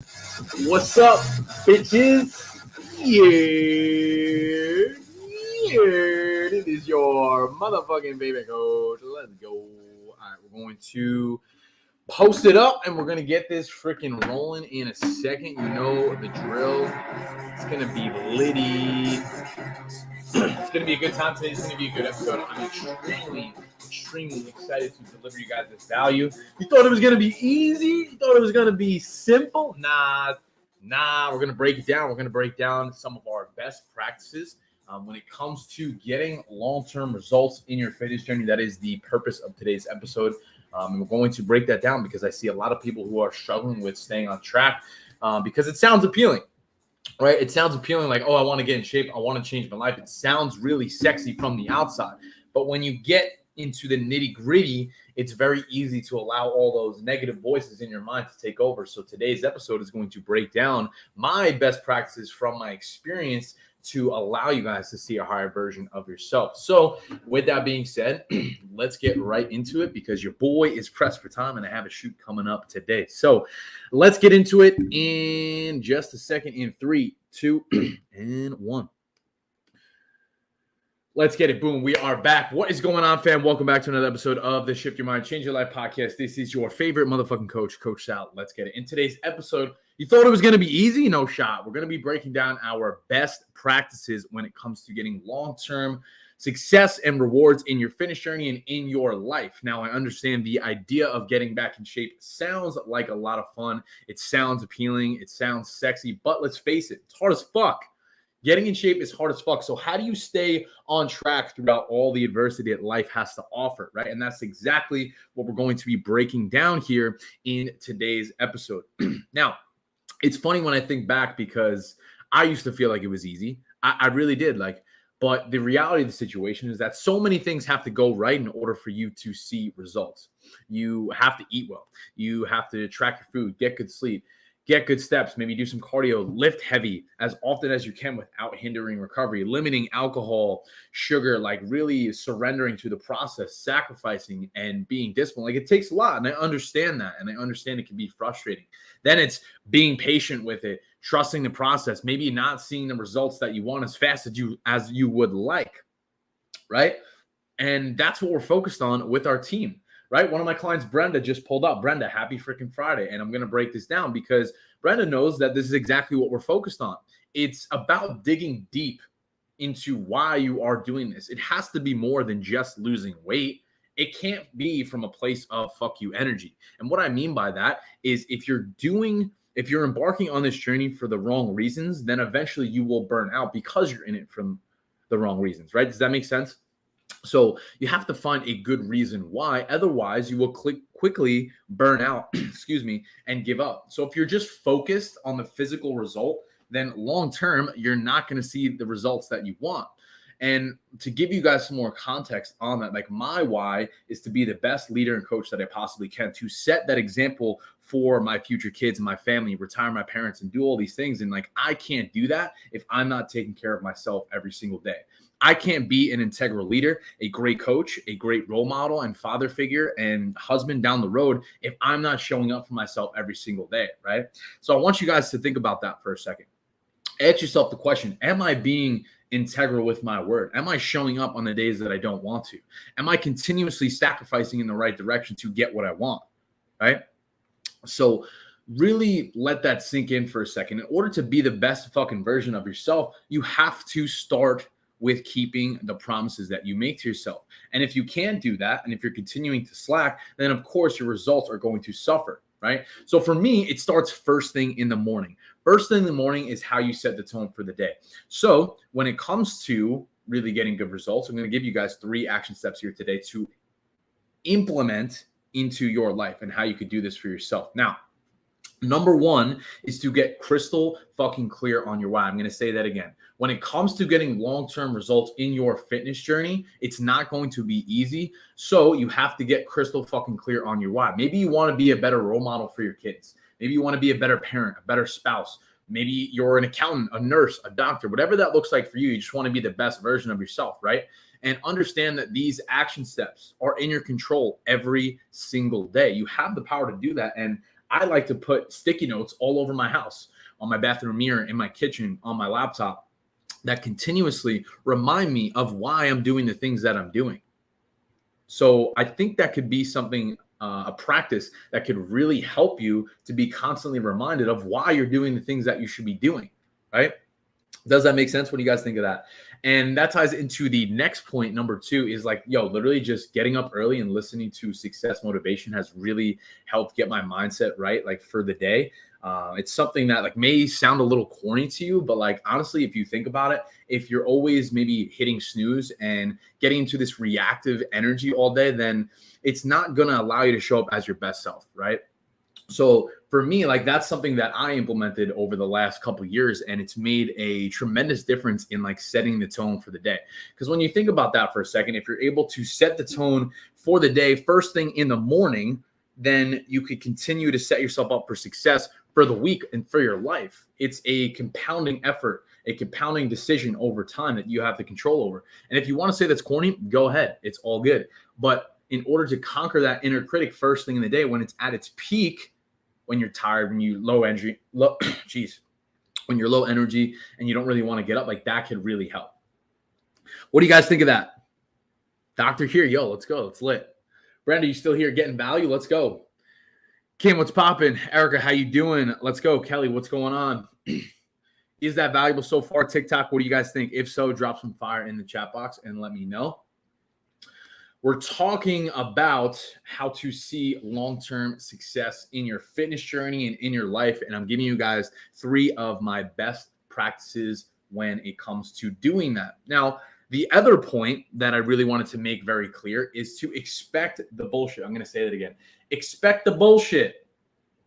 What's up, bitches? Yeah, yeah. This is your motherfucking baby coach. Let's go. All right, we're going to post it up and we're going to get this freaking rolling in a second. You know the drill. It's going to be litty. It's going to be a good time today. It's going to be a good episode. I'm extremely excited to deliver you guys this value. You thought it was going to be easy? You thought it was going to be simple? Nah, we're going to break it down. We're going to break down some of our best practices when it comes to getting long-term results in your fitness journey. That is the purpose of today's episode. And we're going to break that down because I see a lot of people who are struggling with staying on track because it sounds appealing. Right? It sounds appealing, like, oh, I want to get in shape. I want to change my life. It sounds really sexy from the outside. But when you get into the nitty gritty, it's very easy to allow all those negative voices in your mind to take over. So today's episode is going to break down my best practices from my experience to allow you guys to see a higher version of yourself. So with that being said, let's get right into it because your boy is pressed for time and I have a shoot coming up today. So let's get into it in just a second in 3, 2, and 1. Let's get it. Boom. We are back. What is going on, fam? Welcome back to another episode of the Shift Your Mind, Change Your Life podcast. This is your favorite motherfucking coach, Coach Sal. Let's get it. In today's episode, you thought it was going to be easy? No shot. We're going to be breaking down our best practices when it comes to getting long-term success and rewards in your fitness journey and in your life. Now, I understand the idea of getting back in shape sounds like a lot of fun. It sounds appealing. It sounds sexy, but let's face it, it's hard as fuck. Getting in shape is hard as fuck. So how do you stay on track throughout all the adversity that life has to offer, right? And that's exactly what we're going to be breaking down here in today's episode. Now, it's funny when I think back because I used to feel like it was easy. I really did. But the reality of the situation is that so many things have to go right in order for you to see results. You have to eat well. You have to track your food, get good sleep, get good steps, maybe do some cardio, lift heavy as often as you can without hindering recovery, limiting alcohol, sugar, like really surrendering to the process, sacrificing and being disciplined. Like it takes a lot. And I understand that. And I understand it can be frustrating. Then it's being patient with it, trusting the process, maybe not seeing the results that you want as fast as you would like, right? And that's what we're focused on with our team. Right? One of my clients, Brenda, just pulled up. Brenda, happy freaking Friday. And I'm going to break this down because Brenda knows that this is exactly what we're focused on. It's about digging deep into why you are doing this. It has to be more than just losing weight. It can't be from a place of fuck you energy. And what I mean by that is if you're embarking on this journey for the wrong reasons, then eventually you will burn out because you're in it from the wrong reasons, right? Does that make sense? So you have to find a good reason why. Otherwise, you will quickly burn out, and give up. So if you're just focused on the physical result, then long term, you're not going to see the results that you want. And to give you guys some more context on that, like my why is to be the best leader and coach that I possibly can, to set that example for my future kids and my family, retire my parents and do all these things. And like, I can't do that if I'm not taking care of myself every single day. I can't be an integral leader, a great coach, a great role model and father figure and husband down the road if I'm not showing up for myself every single day, right? So I want you guys to think about that for a second. Ask yourself the question, am I being integral with my word? Am I showing up on the days that I don't want to? Am I continuously sacrificing in the right direction to get what I want, right? So really let that sink in for a second. In order to be the best fucking version of yourself, you have to start with keeping the promises that you make to yourself. And if you can't do that, and if you're continuing to slack, then of course your results are going to suffer, right? So for me, it starts first thing in the morning. First thing in the morning is how you set the tone for the day. So when it comes to really getting good results, I'm going to give you guys 3 action steps here today to implement into your life and how you could do this for yourself. Now, number 1 is to get crystal fucking clear on your why. I'm going to say that again. When it comes to getting long-term results in your fitness journey, it's not going to be easy. So you have to get crystal fucking clear on your why. Maybe you want to be a better role model for your kids. Maybe you want to be a better parent, a better spouse. Maybe you're an accountant, a nurse, a doctor, whatever that looks like for you. You just want to be the best version of yourself, right? And understand that these action steps are in your control every single day. You have the power to do that. And I like to put sticky notes all over my house, on my bathroom mirror, in my kitchen, on my laptop, that continuously remind me of why I'm doing the things that I'm doing. So I think that could be something, a practice that could really help you to be constantly reminded of why you're doing the things that you should be doing, right? Does that make sense? What do you guys think of that? And that ties into the next point. Number 2 is like, literally just getting up early and listening to success motivation has really helped get my mindset right, like for the day. It's something that like may sound a little corny to you, but like honestly, if you think about it, if you're always maybe hitting snooze and getting into this reactive energy all day, then it's not going to allow you to show up as your best self, right? So for me, like that's something that I implemented over the last couple of years, and it's made a tremendous difference in like setting the tone for the day. Because when you think about that for a second, if you're able to set the tone for the day first thing in the morning, then you could continue to set yourself up for success for the week and for your life. It's a compounding effort, a compounding decision over time that you have the control over. And if you want to say that's corny, go ahead. It's all good. But in order to conquer that inner critic first thing in the day when it's at its peak, when you're tired, when you low energy, when you're low energy and you don't really want to get up, like that could really help. What do you guys think of that? Doctor here, let's go. It's lit. Brenda, you still here getting value? Let's go. Kim, what's popping? Erica, how you doing? Let's go. Kelly, what's going on? Is that valuable so far? TikTok, what do you guys think? If so, drop some fire in the chat box and let me know. We're talking about how to see long-term success in your fitness journey and in your life. And I'm giving you guys 3 of my best practices when it comes to doing that. Now, the other point that I really wanted to make very clear is to expect the bullshit. I'm going to say that again. Expect the bullshit.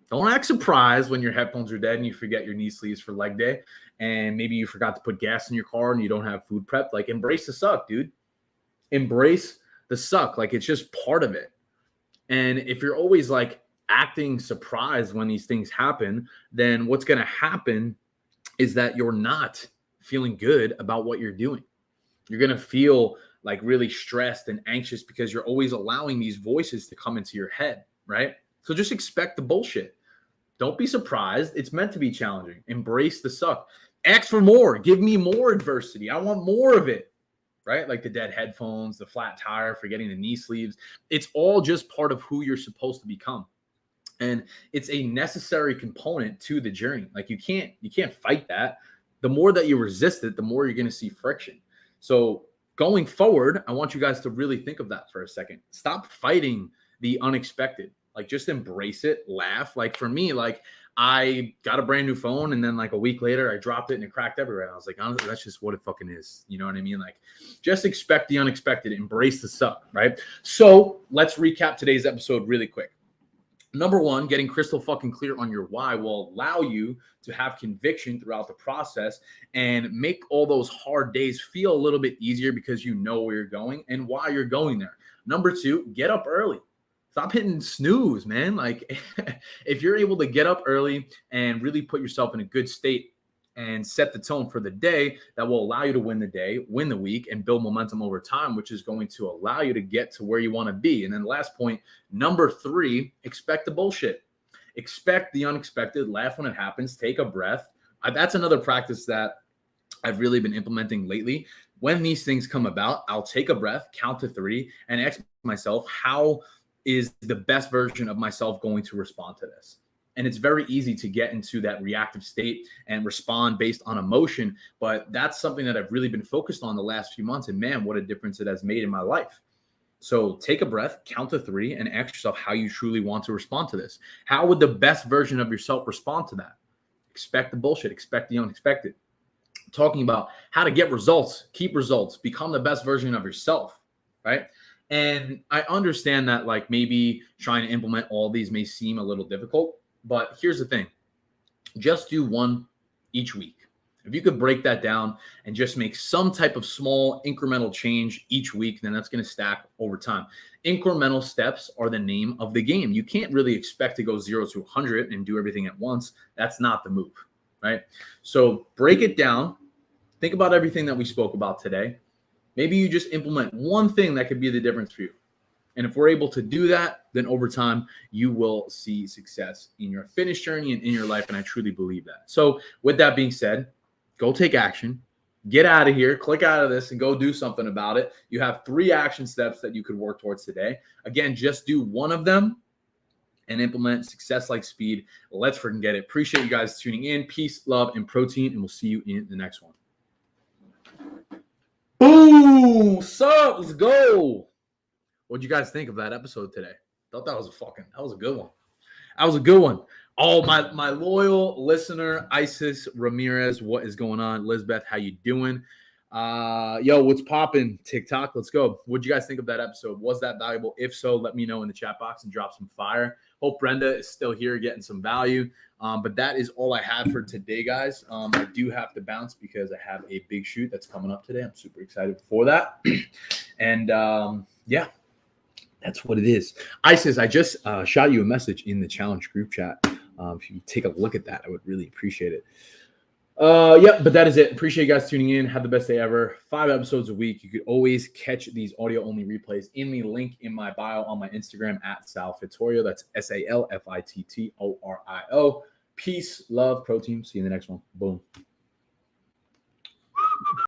Don't act surprised when your headphones are dead and you forget your knee sleeves for leg day. And maybe you forgot to put gas in your car and you don't have food prep. Like, embrace the suck, dude. Embrace the suck. Like, it's just part of it. And if you're always like acting surprised when these things happen, then what's going to happen is that you're not feeling good about what you're doing. You're going to feel like really stressed and anxious because you're always allowing these voices to come into your head, right? So just expect the bullshit. Don't be surprised. It's meant to be challenging. Embrace the suck. Ask for more. Give me more adversity. I want more of it. Right? Like the dead headphones, the flat tire, forgetting the knee sleeves. It's all just part of who you're supposed to become. And it's a necessary component to the journey. Like you can't fight that. The more that you resist it, the more you're going to see friction. So going forward, I want you guys to really think of that for a second. Stop fighting the unexpected. Like just embrace it, laugh. Like for me, like I got a brand new phone and then like a week later I dropped it and it cracked everywhere. And I was like, honestly, that's just what it fucking is. You know what I mean? Like just expect the unexpected, embrace the suck, right? So let's recap today's episode really quick. Number 1, getting crystal fucking clear on your why will allow you to have conviction throughout the process and make all those hard days feel a little bit easier because you know where you're going and why you're going there. Number 2, get up early. Stop hitting snooze, man. Like if you're able to get up early and really put yourself in a good state and set the tone for the day, that will allow you to win the day, win the week, and build momentum over time, which is going to allow you to get to where you want to be. And then last point, number 3, expect the bullshit. Expect the unexpected. Laugh when it happens. Take a breath. That's another practice that I've really been implementing lately. When these things come about, I'll take a breath, count to 3, and ask myself, how is the best version of myself going to respond to this? And it's very easy to get into that reactive state and respond based on emotion. But that's something that I've really been focused on the last few months. And man, what a difference it has made in my life. So take a breath, count to 3, and ask yourself how you truly want to respond to this. How would the best version of yourself respond to that? Expect the bullshit, expect the unexpected. Talking about how to get results, keep results, become the best version of yourself, right? And I understand that like maybe trying to implement all these may seem a little difficult, but here's the thing. Just do one each week. If you could break that down and just make some type of small incremental change each week, then that's going to stack over time. Incremental steps are the name of the game. You can't really expect to go 0 to 100 and do everything at once. That's not the move, right? So break it down. Think about everything that we spoke about today. Maybe you just implement one thing that could be the difference for you. And if we're able to do that, then over time, you will see success in your fitness journey and in your life. And I truly believe that. So with that being said, go take action. Get out of here, click out of this, and go do something about it. You have 3 action steps that you could work towards today. Again, just do one of them and implement success like speed. Let's freaking get it. Appreciate you guys tuning in. Peace, love, and protein, and we'll see you in the next one. Boom! What's up? Let's go. What'd you guys think of that episode today? Thought that was a good one. That was a good one. Oh, my loyal listener, Isis Ramirez, what is going on? Lisbeth, how you doing? Yo, what's popping? TikTok, let's go. What'd you guys think of that episode? Was that valuable? If so, let me know in the chat box and drop some fire. Hope Brenda is still here getting some value. But that is all I have for today, guys. I do have to bounce because I have a big shoot that's coming up today. I'm super excited for that. And yeah. That's what it is. Isis, I just shot you a message in the challenge group chat. If you take a look at that, I would really appreciate it. Yep, but that is it. Appreciate you guys tuning in. Have the best day ever. 5 episodes a week. You could always catch these audio-only replays in the link in my bio on my Instagram at Sal Fittorio. That's SalFittoorio. Peace, love, protein. See you in the next one. Boom.